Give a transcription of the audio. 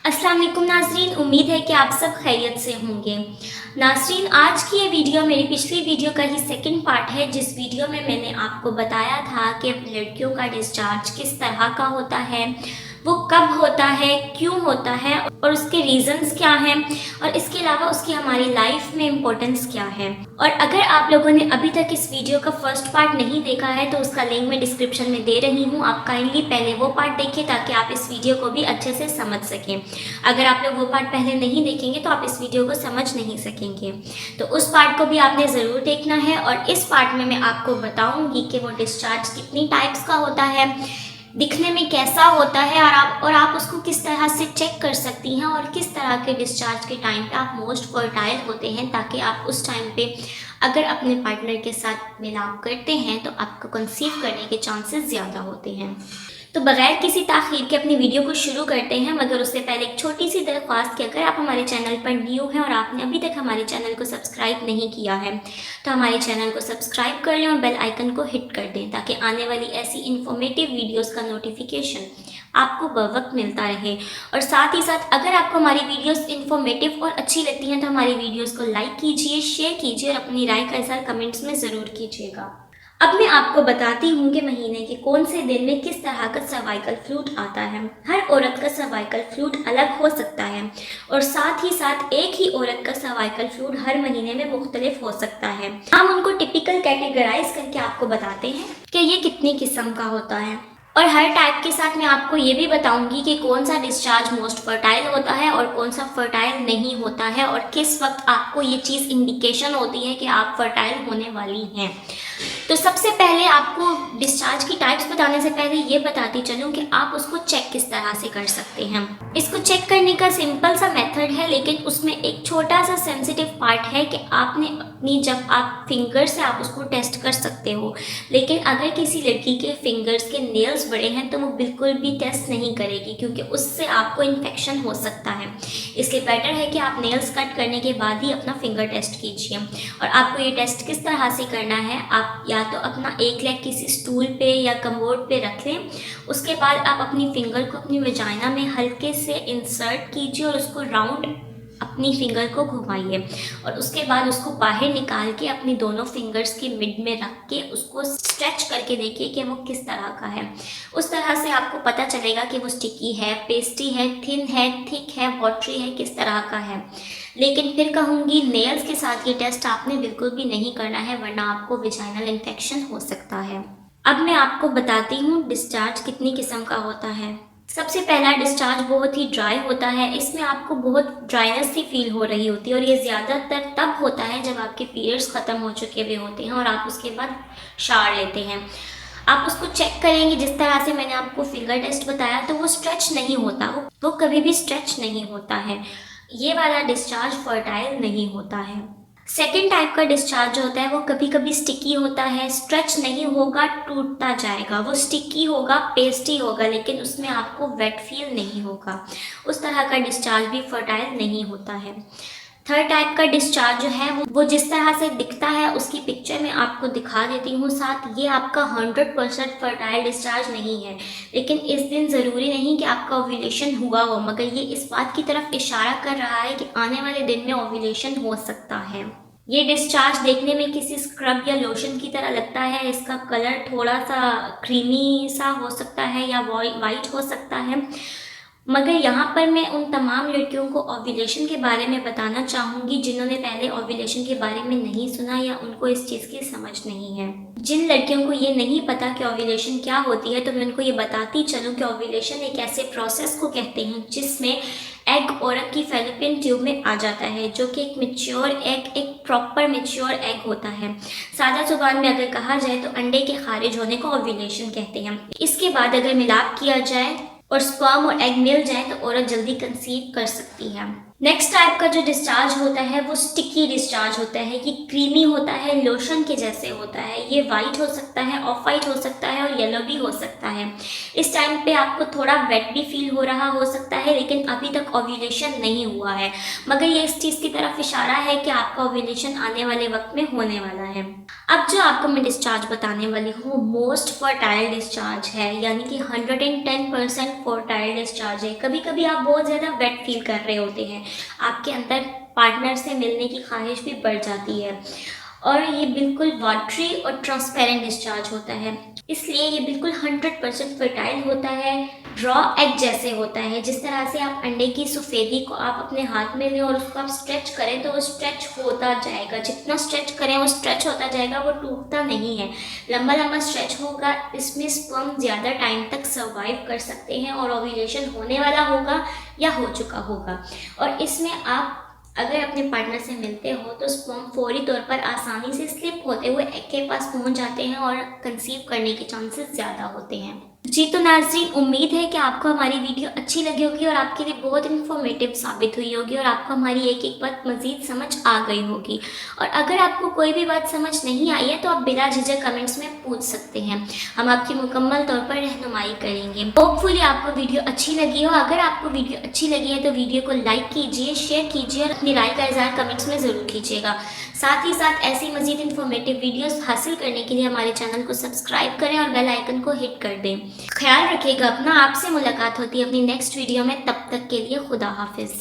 अस्सलाम वालेकुम नाज़रीन, उम्मीद है कि आप सब खैरियत से होंगे। नाज़रीन, आज की ये वीडियो मेरी पिछली वीडियो का ही सेकंड पार्ट है, जिस वीडियो में मैंने आपको बताया था कि लड़कियों का डिस्चार्ज किस तरह का होता है, वो कब होता है, क्यों होता है और उसके रीज़न्स क्या हैं और इसके अलावा उसकी हमारी लाइफ में इम्पोर्टेंस क्या है। और अगर आप लोगों ने अभी तक इस वीडियो का फर्स्ट पार्ट नहीं देखा है तो उसका लिंक मैं डिस्क्रिप्शन में दे रही हूँ, आप काइंडली पहले वो पार्ट देखिए ताकि आप इस वीडियो को भी अच्छे से समझ सकें। अगर आप लोग वो पार्ट पहले नहीं देखेंगे तो आप इस वीडियो को समझ नहीं सकेंगे, तो उस पार्ट को भी आपने ज़रूर देखना है। और इस पार्ट में मैं आपको बताऊंगी कि वो डिस्चार्ज कितनी टाइप्स का होता है, दिखने में कैसा होता है और आप उसको किस तरह से चेक कर सकती हैं और किस तरह के डिस्चार्ज के टाइम पे आप मोस्ट फर्टाइल होते हैं, ताकि आप उस टाइम पे अगर अपने पार्टनर के साथ मिलाप करते हैं तो आपको कंसीव करने के चांसेस ज़्यादा होते हैं। तो बगैर किसी ताख़ीर के अपनी वीडियो को शुरू करते हैं, मगर उससे पहले एक छोटी सी दरख्वास्त कि अगर आप हमारे चैनल पर न्यू हैं और आपने अभी तक हमारे चैनल को सब्सक्राइब नहीं किया है तो हमारे चैनल को सब्सक्राइब कर लें और बेल आइकन को हिट कर दें, ताकि आने वाली ऐसी इन्फॉर्मेटिव वीडियोस का नोटिफिकेशन आपको बवक्त मिलता रहे। और साथ ही साथ अगर आपको हमारी वीडियोस इन्फॉर्मेटिव और अच्छी लगती हैं तो हमारी वीडियोस को लाइक कीजिए, शेयर कीजिए और अपनी राय का इज़हार कमेंट्स में ज़रूर कीजिएगा। अब मैं आपको बताती हूँ कि महीने के कौन से दिन में किस तरह का सर्वाइकल फ्लूइड आता है। हर औरत का सर्वाइकल फ्लूइड अलग हो सकता है और साथ ही साथ एक ही औरत का सर्वाइकल फ्लूइड हर महीने में मुख्तलिफ हो सकता है। हम उनको टिपिकल कैटेगराइज करके आपको बताते हैं कि ये कितनी किस्म का होता है, और हर टाइप के साथ मैं आपको ये भी बताऊंगी कि कौन सा डिस्चार्ज मोस्ट फर्टाइल होता है और कौन सा फर्टाइल नहीं होता है और किस वक्त आपको ये चीज़ इंडिकेशन होती है कि आप फर्टाइल होने वाली हैं। तो सबसे पहले आपको डिस्चार्ज की टाइप्स बताने से पहले ये बताती चलूँ कि आप उसको चेक किस तरह से कर सकते हैं। इसको चेक करने का सिंपल सा मेथड है, लेकिन उसमें एक छोटा सा सेंसिटिव पार्ट है कि आपने अपनी जब आप फिंगर से आप उसको टेस्ट कर सकते हो, लेकिन अगर किसी लड़की के फिंगर्स के नेल्स बड़े हैं तो वो बिल्कुल भी टेस्ट नहीं करेगी, क्योंकि उससे आपको इन्फेक्शन हो सकता है। इसलिए बेटर है कि आप नेल्स कट करने के बाद ही अपना फिंगर टेस्ट कीजिए। और आपको ये टेस्ट किस तरह से करना है, आप या तो अपना एक लेग किसी स्टूल पे या कमोड पे रख लें, उसके बाद आप अपनी फिंगर को अपनी वजाइना में हल्के से इंसर्ट कीजिए और उसको राउंड अपनी फिंगर को घुमाइए और उसके बाद उसको बाहर निकाल के अपनी दोनों फिंगर्स के मिड में रख के उसको स्ट्रेच करके देखिए कि वो किस तरह का है। उस तरह से आपको पता चलेगा कि वो स्टिकी है, पेस्टी है, थिन है, थिक है, वाटरी है, किस तरह का है। लेकिन फिर कहूँगी नेल्स के साथ ये टेस्ट आपने बिल्कुल भी नहीं करना है, वरना आपको वेजाइनल इन्फेक्शन हो सकता है। अब मैं आपको बताती हूँ डिस्चार्ज कितनी किस्म का होता है। सबसे पहला डिस्चार्ज बहुत ही ड्राई होता है। इसमें आपको बहुत ड्राइनेस सी फील हो रही होती है और ये ज़्यादातर तब होता है जब आपके पीरियड्स ख़त्म हो चुके हुए होते हैं और आप उसके बाद शावर लेते हैं। आप उसको चेक करेंगे जिस तरह से मैंने आपको फिंगर टेस्ट बताया, तो वो स्ट्रेच नहीं होता, वो कभी भी स्ट्रेच नहीं होता है। ये वाला डिस्चार्ज फर्टाइल नहीं होता है। सेकेंड टाइप का डिस्चार्ज जो होता है वो कभी कभी स्टिकी होता है, स्ट्रेच नहीं होगा, टूटता जाएगा। वो स्टिकी होगा, पेस्टी होगा, लेकिन उसमें आपको वेट फील नहीं होगा। उस तरह का डिस्चार्ज भी फर्टाइल नहीं होता है। थर्ड टाइप का डिस्चार्ज जो है वो जिस तरह से दिखता है उसकी पिक्चर में आपको दिखा देती हूँ साथ। ये आपका 100% फर्टाइल डिस्चार्ज नहीं है, लेकिन इस दिन ज़रूरी नहीं कि आपका ओव्यूलेशन हुआ हो, मगर ये इस बात की तरफ इशारा कर रहा है कि आने वाले दिन में ओव्यूलेशन हो सकता है। ये डिस्चार्ज देखने में किसी स्क्रब या लोशन की तरह लगता है। इसका कलर थोड़ा सा क्रीमी सा हो सकता है या वाइट हो सकता है, मगर यहाँ पर मैं उन तमाम लड़कियों को ओव्यूलेशन के बारे में बताना चाहूँगी जिन्होंने पहले ओव्यूलेशन के बारे में नहीं सुना या उनको इस चीज़ की समझ नहीं है। जिन लड़कियों को ये नहीं पता कि ओव्यूलेशन क्या होती है तो मैं उनको ये बताती चलूँ कि ओव्यूलेशन एक ऐसे प्रोसेस को कहते हैं जिसमें एग औरत की फैलोपियन ट्यूब में आ जाता है, जो कि एक मैच्योर एग, एक प्रॉपर मैच्योर एग होता है। सादा जुबान में अगर कहा जाए तो अंडे के खारिज होने को ओव्यूलेशन कहते हैं। इसके बाद अगर मिलाप किया जाए और स्पर्म और एग मिल जाए तो औरत जल्दी कंसीव कर सकती है। नेक्स्ट टाइप का जो डिस्चार्ज होता है वो स्टिकी डिस्चार्ज होता है। ये क्रीमी होता है, लोशन के जैसे होता है। ये वाइट हो सकता है, ऑफ वाइट हो सकता है और येलो भी हो सकता है। इस टाइम पे आपको थोड़ा वेट भी फील हो रहा हो सकता है, लेकिन अभी तक ओव्यूलेशन नहीं हुआ है, मगर ये इस चीज़ की तरफ इशारा है कि आपका ओव्यूलेशन आने वाले वक्त में होने वाला है। अब जो आपको मैं डिस्चार्ज बताने वाली हूँ मोस्ट फर्टाइल डिस्चार्ज है, यानी कि 110% फर्टाइल डिस्चार्ज है। कभी कभी आप बहुत ज़्यादा वेट फील कर रहे होते हैं, आपके अंदर पार्टनर से मिलने की ख्वाहिश भी बढ़ जाती है, और ये बिल्कुल वाटरी और ट्रांसपेरेंट डिस्चार्ज होता है। इसलिए ये बिल्कुल 100% फर्टाइल होता है, रॉ एग जैसे होता है। जिस तरह से आप अंडे की सफ़ेदी को आप अपने हाथ में लें और उसको आप स्ट्रेच करें तो वो स्ट्रेच होता जाएगा, जितना स्ट्रेच करें वो स्ट्रेच होता जाएगा, वो टूटता नहीं है, लंबा लंबा स्ट्रेच होगा। इसमें स्पर्म ज़्यादा टाइम तक सर्वाइव कर सकते हैं और ओव्यूलेशन होने वाला होगा या हो चुका होगा। और इसमें आप अगर अपने पार्टनर से मिलते हो तो स्पर्म फौरी तौर पर आसानी से स्लिप होते हुए एग के पास पहुंच जाते हैं और कंसीव करने के चांसेस ज़्यादा होते हैं। जी तो नाज़रीन, उम्मीद है कि आपको हमारी वीडियो अच्छी लगी होगी और आपके लिए बहुत इन्फॉर्मेटिव साबित हुई होगी और आपको हमारी एक एक बात मज़ीद समझ आ गई होगी। और अगर आपको कोई भी बात समझ नहीं आई है तो आप बिला झिझक कमेंट्स में पूछ सकते हैं, हम आपकी मुकम्मल तौर पर रहनुमाई करेंगे। होपफुली आपको वीडियो अच्छी लगी हो। अगर आपको वीडियो अच्छी लगी है तो वीडियो को लाइक कीजिए, शेयर कीजिए और अपनी राय का इज़हार कमेंट्स में ज़रूर कीजिएगा। साथ ही साथ ऐसी मज़ीद इन्फॉर्मेटिव वीडियोस हासिल करने के लिए हमारे चैनल को सब्सक्राइब करें और बेल आइकन को हिट कर दें। ख्याल रखिएगा अपना। आपसे मुलाकात होती है अपनी नेक्स्ट वीडियो में, तब तक के लिए खुदा हाफिज़।